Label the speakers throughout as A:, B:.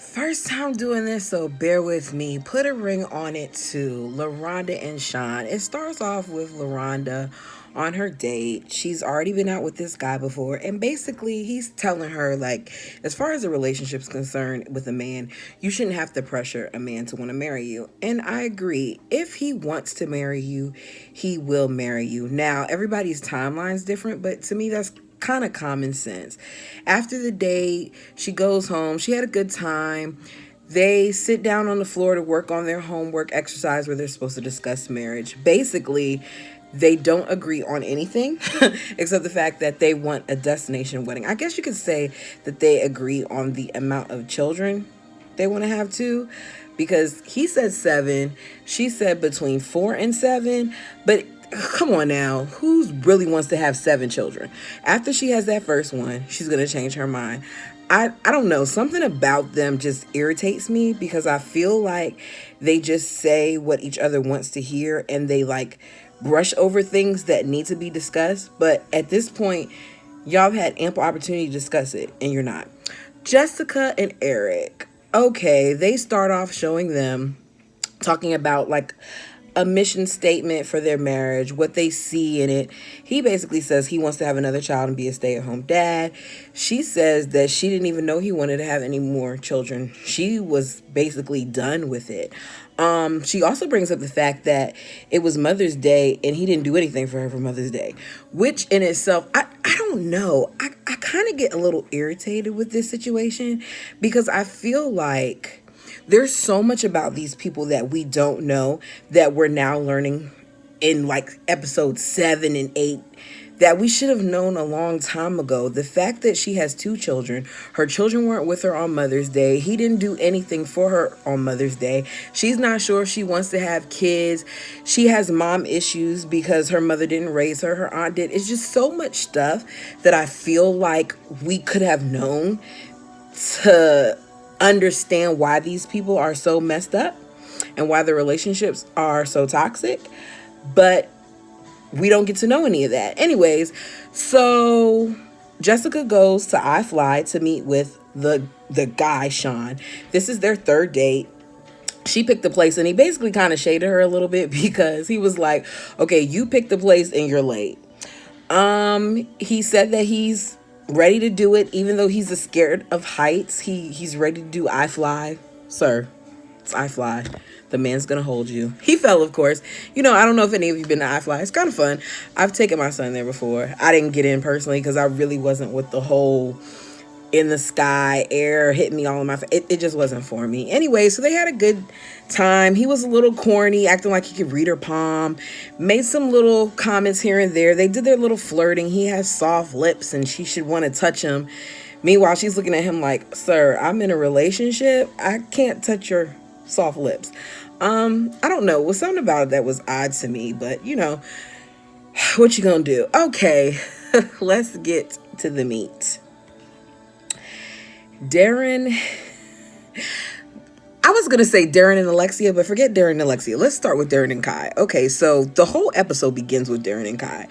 A: First time doing this, so bear with me. Put a ring on it too. LaRonda and Sean. It starts off with LaRonda on her date. She's already been out with this guy before, and basically he's telling her, like, as far as a relationship's concerned with a man, you shouldn't have to pressure a man to want to marry you. And I agree. If he wants to marry you, he will marry you. Now, everybody's timeline's different, but to me that's kind of common sense. After the date, she goes home. She had a good time. They sit down on the floor to work on their homework exercise where they're supposed to discuss marriage. Basically, they don't agree on anything except the fact that they want a destination wedding. I guess you could say that they agree on the amount of children they want to have too, because he said seven, she said between 4 and 7, but come on now, who really wants to have 7 children? After she has that first one, she's going to change her mind. I don't know, something about them just irritates me because I feel like they just say what each other wants to hear, and they like brush over things that need to be discussed. But at this point, y'all have had ample opportunity to discuss it and you're not. Jessica and Eric. Okay, they start off showing them talking about like a mission statement for their marriage, what they see in it. He basically says he wants to have another child and be a stay-at-home dad. She says that she didn't even know he wanted to have any more children. She was basically done with it. She also brings up the fact that it was Mother's Day and he didn't do anything for her for Mother's Day, which in itself, I don't know. I kind of get a little irritated with this situation because I feel like there's so much about these people that we don't know that we're now learning in like episode 7 and 8 that we should have known a long time ago. The fact that she has 2 children, her children weren't with her on Mother's Day. He didn't do anything for her on Mother's Day. She's not sure if she wants to have kids. She has mom issues because her mother didn't raise her. Her aunt did. It's just so much stuff that I feel like we could have known to understand why these people are so messed up and why the relationships are so toxic, but we don't get to know any of that. Anyways, so Jessica goes to iFly to meet with the guy, Sean. This is their third date. She picked the place and he basically kind of shaded her a little bit because he was like, okay, you picked the place and you're late. He said that he's ready to do it, even though he's scared of heights. He's ready to do iFly. Sir, it's iFly. The man's gonna hold you. He fell, of course. I don't know if any of you been to iFly. It's kind of fun. I've taken my son there before. I didn't get in personally because I really wasn't with the whole in the sky, air hitting me all in my face. It just wasn't for me. Anyway, so they had a good time. He was a little corny, acting like he could read her palm, made some little comments here and there. They did their little flirting. He has soft lips and she should want to touch him. Meanwhile, she's looking at him like, sir, I'm in a relationship. I can't touch your soft lips. I don't know. It was something about it that was odd to me, but what you gonna do? Okay, let's get to the meat. Darren, I was going to say Darren and Alexia, but forget Darren and Alexia. Let's start with Darren and Kai. Okay, so the whole episode begins with Darren and Kai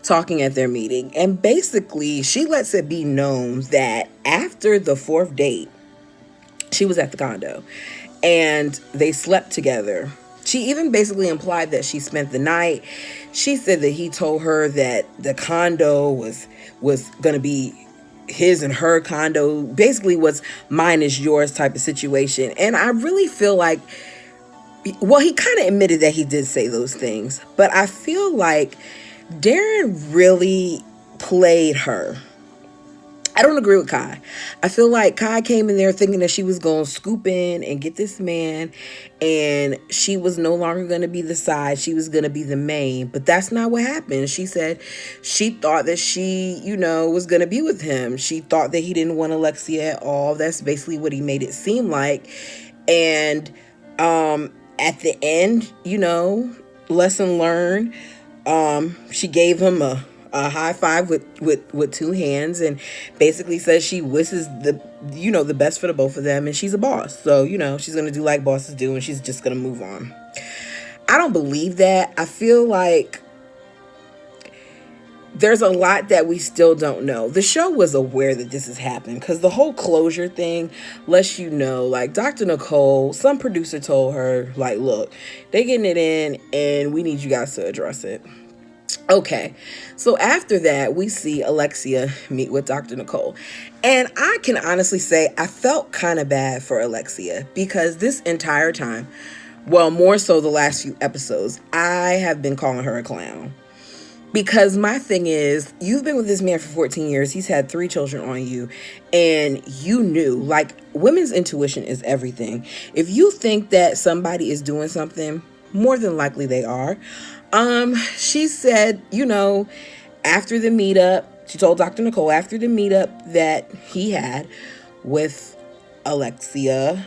A: talking at their meeting. And basically, she lets it be known that after the 4th date, she was at the condo and they slept together. She even basically implied that she spent the night. She said that he told her that the condo was going to be his and her condo, basically was mine is yours type of situation. And I really feel like, well, he kind of admitted that he did say those things, but I feel like Darren really played her. I don't agree with Kai. I feel like Kai came in there thinking that she was going to scoop in and get this man, and she was no longer going to be the side. She was going to be the main, but that's not what happened. She said she thought that she, was going to be with him. She thought that he didn't want Alexia at all. That's basically what he made it seem like. And at the end, lesson learned. She gave him a high five with 2 hands and basically says she wishes the best for the both of them, and she's a boss. So, she's going to do like bosses do, and she's just going to move on. I don't believe that. I feel like there's a lot that we still don't know. The show was aware that this has happened because the whole closure thing lets you know, like Dr. Nicole, some producer told her, like, look, they getting it in and we need you guys to address it. Okay, so after that, we see Alexia meet with Dr. Nicole. And I can honestly say I felt kind of bad for Alexia because this entire time, well, more so the last few episodes, I have been calling her a clown. Because my thing is, you've been with this man for 14 years. He's had 3 children on you. And you knew, like, women's intuition is everything. If you think that somebody is doing something, more than likely they are. She said, you know, after the meetup, she told Dr. Nicole after the meetup that he had with Alexia,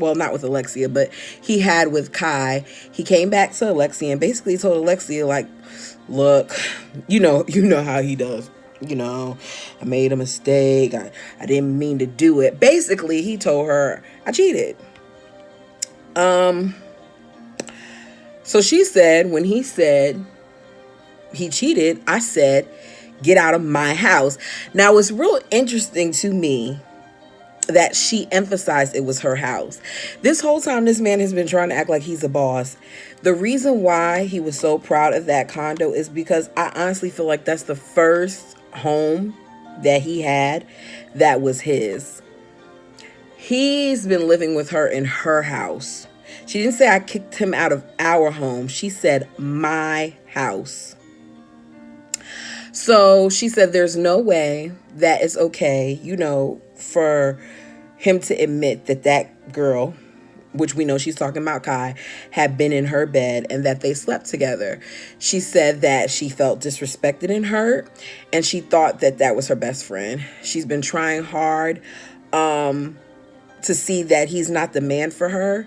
A: well, not with Alexia, but he had with Kai. He came back to Alexia and basically told Alexia, like, look, you know how he does. You know, I made a mistake. I didn't mean to do it. Basically, he told her, I cheated. So she said, when he said he cheated, I said, get out of my house. Now, it's real interesting to me that she emphasized it was her house. This whole time, this man has been trying to act like he's a boss. The reason why he was so proud of that condo is because I honestly feel like that's the first home that he had that was his. He's been living with her in her house. She didn't say I kicked him out of our home. She said my house. So she said there's no way that it's okay, you know, for him to admit that that girl, which we know she's talking about Kai, had been in her bed and that they slept together. She said that she felt disrespected and hurt, and she thought that that was her best friend. She's been trying hard to see that he's not the man for her.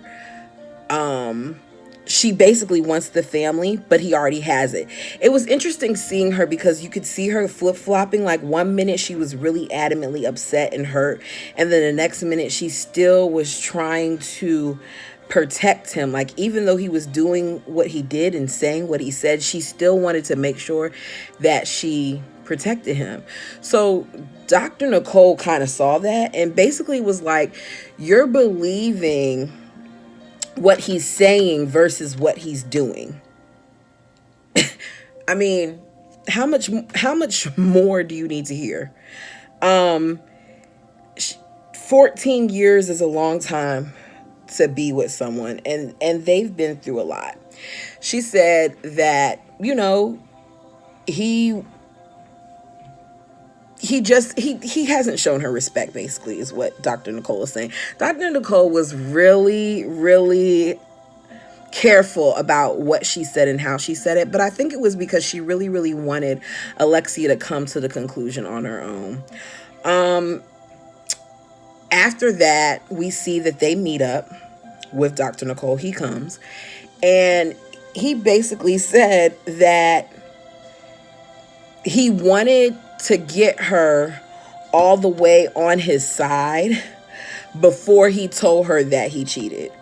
A: She basically wants the family, but he already has it. It was interesting seeing her because you could see her flip-flopping. Like 1 minute she was really adamantly upset and hurt, and then the next minute she still was trying to protect him. Like, even though he was doing what he did and saying what he said, she still wanted to make sure that she protected him. So Dr. Nicole kind of saw that and basically was like, you're believing what he's saying versus what he's doing. I mean, how much more do you need to hear? 14 years is a long time to be with someone, and they've been through a lot. She said that, you know, he hasn't shown her respect, basically, is what Dr. Nicole is saying. Dr. Nicole was really, really careful about what she said and how she said it, but I think it was because she really, really wanted Alexia to come to the conclusion on her own. After that, we see that they meet up with Dr. Nicole. He comes, and he basically said that he wanted to get her all the way on his side before he told her that he cheated.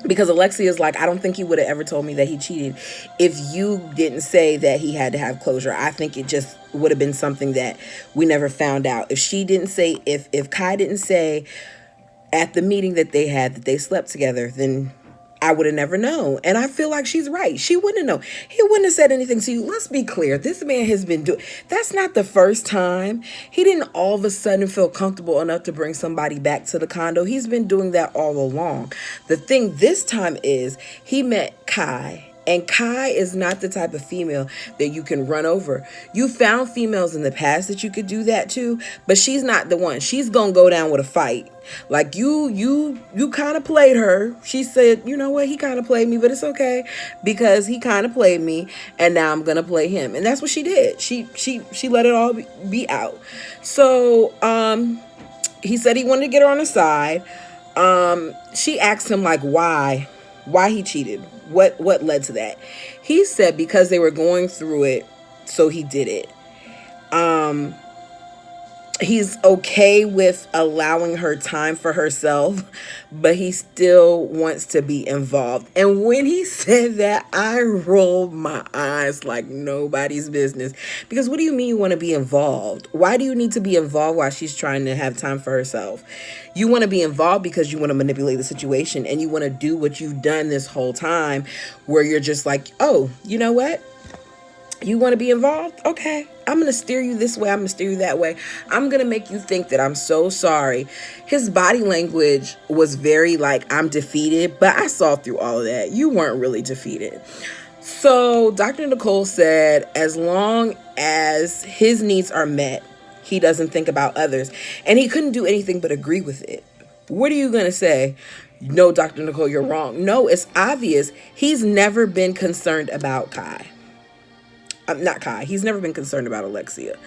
A: Because Alexia is like, I don't think he would have ever told me that he cheated if you didn't say that he had to have closure. I think it just would have been something that we never found out. If she didn't say, if Kai didn't say at the meeting that they had that they slept together, then I would have never known. And I feel like she's right. She wouldn't have known. He wouldn't have said anything to you. Let's be clear. This man has been doing, that's not the first time. He didn't all of a sudden feel comfortable enough to bring somebody back to the condo. He's been doing that all along. The thing this time is he met Kai. And Kai is not the type of female that you can run over. You found females in the past that you could do that to, but she's not the one. She's going to go down with a fight. Like you kind of played her. She said, you know what? He kind of played me, but it's okay because he kind of played me and now I'm going to play him. And that's what she did. She let it all be out. So, he said he wanted to get her on the side. She asked him like, why he cheated. What led to that? He said because they were going through it, so he did it. he's okay with allowing her time for herself, but he still wants to be involved. And when he said that, I rolled my eyes like nobody's business. Because what do you mean you want to be involved? Why do you need to be involved while she's trying to have time for herself? You want to be involved because you want to manipulate the situation, and you want to do what you've done this whole time, where you're just like, oh, you know what? You want to be involved? Okay. I'm going to steer you this way. I'm going to steer you that way. I'm going to make you think that I'm so sorry. His body language was very like, I'm defeated, but I saw through all of that. You weren't really defeated. So Dr. Nicole said, as long as his needs are met, he doesn't think about others. And he couldn't do anything but agree with it. What are you going to say? No, Dr. Nicole, you're wrong. No, it's obvious. He's never been concerned about Kai. Not Kai. He's never been concerned about Alexia.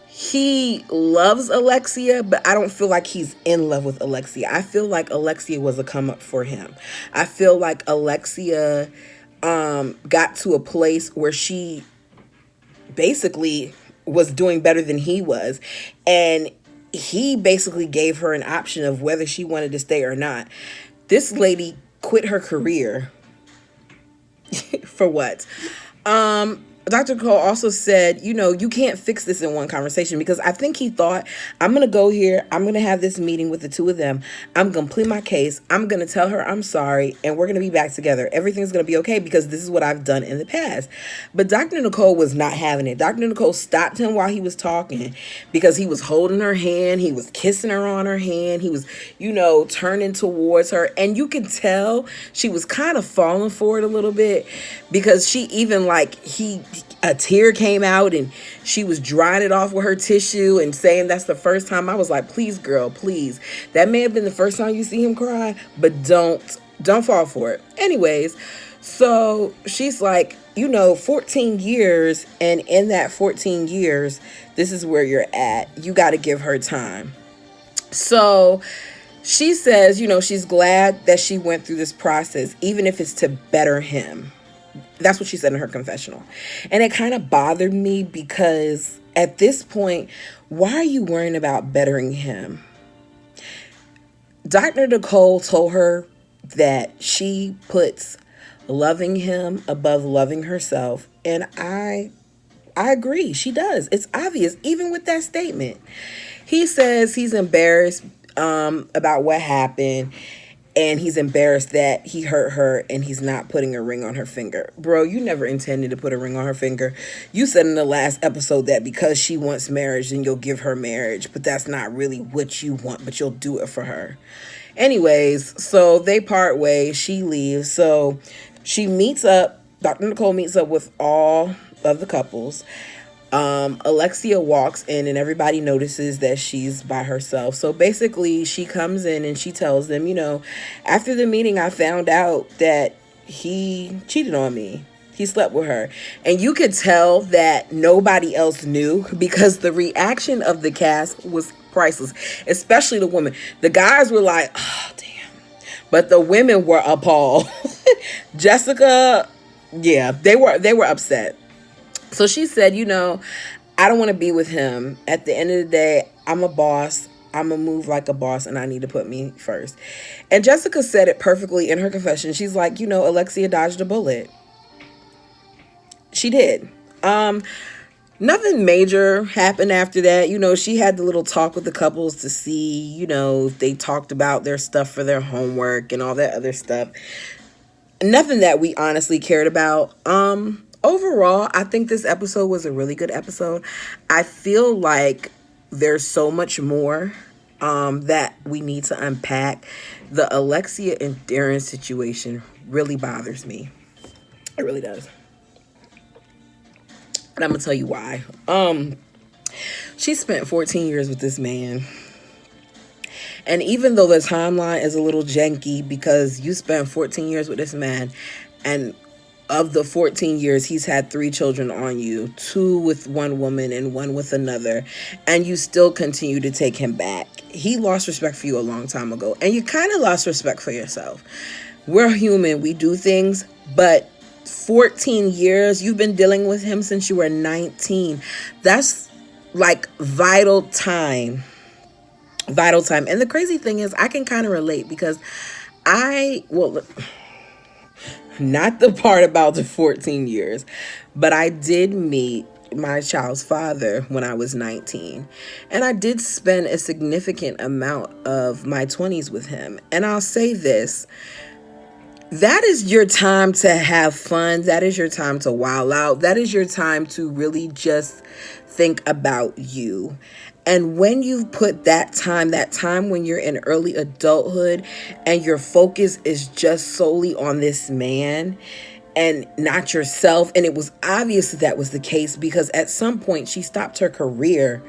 A: He loves Alexia, but I don't feel like he's in love with Alexia. I feel like Alexia was a come up for him. I feel like Alexia got to a place where she basically was doing better than he was. And he basically gave her an option of whether she wanted to stay or not. This lady quit her career for what? Dr. Cole also said, you can't fix this in one conversation, because I think he thought, I'm going to go here. I'm going to have this meeting with the two of them. I'm going to plead my case. I'm going to tell her I'm sorry, and we're going to be back together. Everything's going to be okay because this is what I've done in the past. But Dr. Nicole was not having it. Dr. Nicole stopped him while he was talking because he was holding her hand. He was kissing her on her hand. He was, turning towards her. And you could tell she was kind of falling for it a little bit, because she even a tear came out and she was drying it off with her tissue and saying that's the first time. I was like, please, girl, please. That may have been the first time you see him cry, but don't fall for it. Anyways, so she's like, 14 years. And in that 14 years, this is where you're at. You got to give her time. So she says, she's glad that she went through this process, even if it's to better him. That's what she said in her confessional. And it kind of bothered me, because at this point, why are you worrying about bettering him? Dr. Nicole told her that she puts loving him above loving herself. And I agree. She does. It's obvious, even with that statement. He says he's embarrassed about what happened. And he's embarrassed that he hurt her, and he's not putting a ring on her finger. Bro, you never intended to put a ring on her finger. You said in the last episode that because she wants marriage, then you'll give her marriage. But that's not really what you want, but you'll do it for her. Anyways, so they part ways. She leaves. So she meets up. Dr. Nicole meets up with all of the couples. Alexia walks in, and everybody notices that she's by herself. So basically she comes in and she tells them, after the meeting, I found out that he cheated on me. He slept with her. And you could tell that nobody else knew, because the reaction of the cast was priceless, especially the women. The guys were like, oh, damn. But the women were appalled. Jessica, yeah, they were upset. So she said, I don't want to be with him. At the end of the day, I'm a boss. I'm going to move like a boss, and I need to put me first. And Jessica said it perfectly in her confession. She's like, Alexia dodged a bullet. She did. Nothing major happened after that. She had the little talk with the couples to see, if they talked about their stuff for their homework and all that other stuff. Nothing that we honestly cared about. Overall, I think this episode was a really good episode. I feel like there's so much more that we need to unpack. The Alexia and Darren situation really bothers me. It really does. And I'm going to tell you why. She spent 14 years with this man. And even though the timeline is a little janky, because you spent 14 years with this man, and of the 14 years, he's had 3 children on you, 2 with one woman and 1 with another, and you still continue to take him back. He lost respect for you a long time ago, and you kind of lost respect for yourself. We're human. We do things, but 14 years, you've been dealing with him since you were 19. That's like vital time. And the crazy thing is, I can kind of relate because well, not the part about the 14 years, but I did meet my child's father when I was 19. And I did spend a significant amount of my 20s with him. And I'll say this, that is your time to have fun. That is your time to wild out. That is your time to really just think about you. And when you've put that time when you're in early adulthood and your focus is just solely on this man and not yourself, and it was obvious that was the case because at some point she stopped her career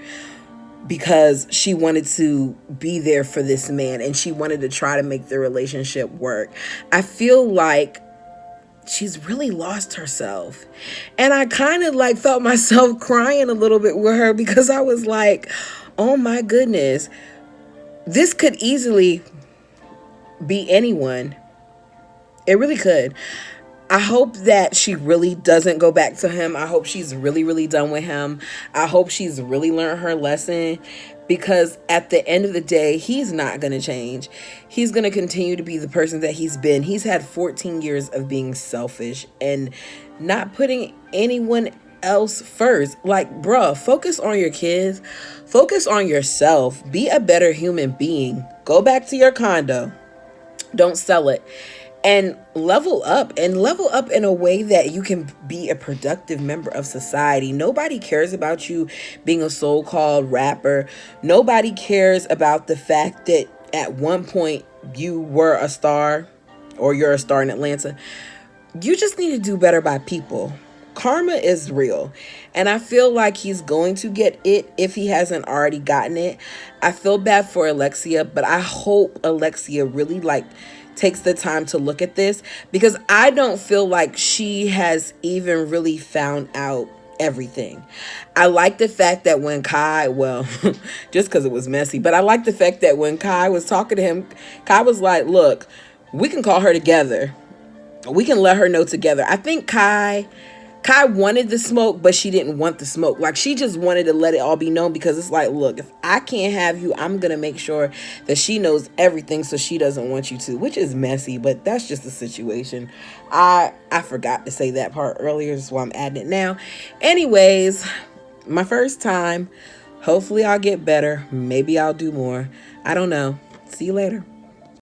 A: because she wanted to be there for this man and she wanted to try to make the relationship work. I feel like she's really lost herself. And I kind of like felt myself crying a little bit with her because I was like, oh my goodness, this could easily be anyone. It really could. I hope that she really doesn't go back to him. I hope she's really, really done with him. I hope she's really learned her lesson because at the end of the day, he's not going to change. He's going to continue to be the person that he's been. He's had 14 years of being selfish and not putting anyone else first. Like, bruh, focus on your kids. Focus on yourself. Be a better human being. Go back to your condo. Don't sell it. And level up in a way that you can be a productive member of society. Nobody cares about you being a so-called rapper. Nobody cares about the fact that at one point you were a star or you're a star in Atlanta. You just need to do better by people. Karma is real. And I feel like he's going to get it if he hasn't already gotten it. I feel bad for Alexia, but I hope Alexia really takes the time to look at this because I don't feel like she has even really found out everything. I like the fact that when Kai, well, just because it was messy, but I like the fact that when Kai was talking to him, Kai was like, look, we can call her together. We can let her know together. I think Kai wanted the smoke, but she didn't want the smoke. Like, she just wanted to let it all be known because it's like, look, if I can't have you, I'm going to make sure that she knows everything so she doesn't want you to, which is messy, but that's just the situation. I forgot to say that part earlier, so I'm adding it now. Anyways, my first time. Hopefully I'll get better. Maybe I'll do more. I don't know. See you later.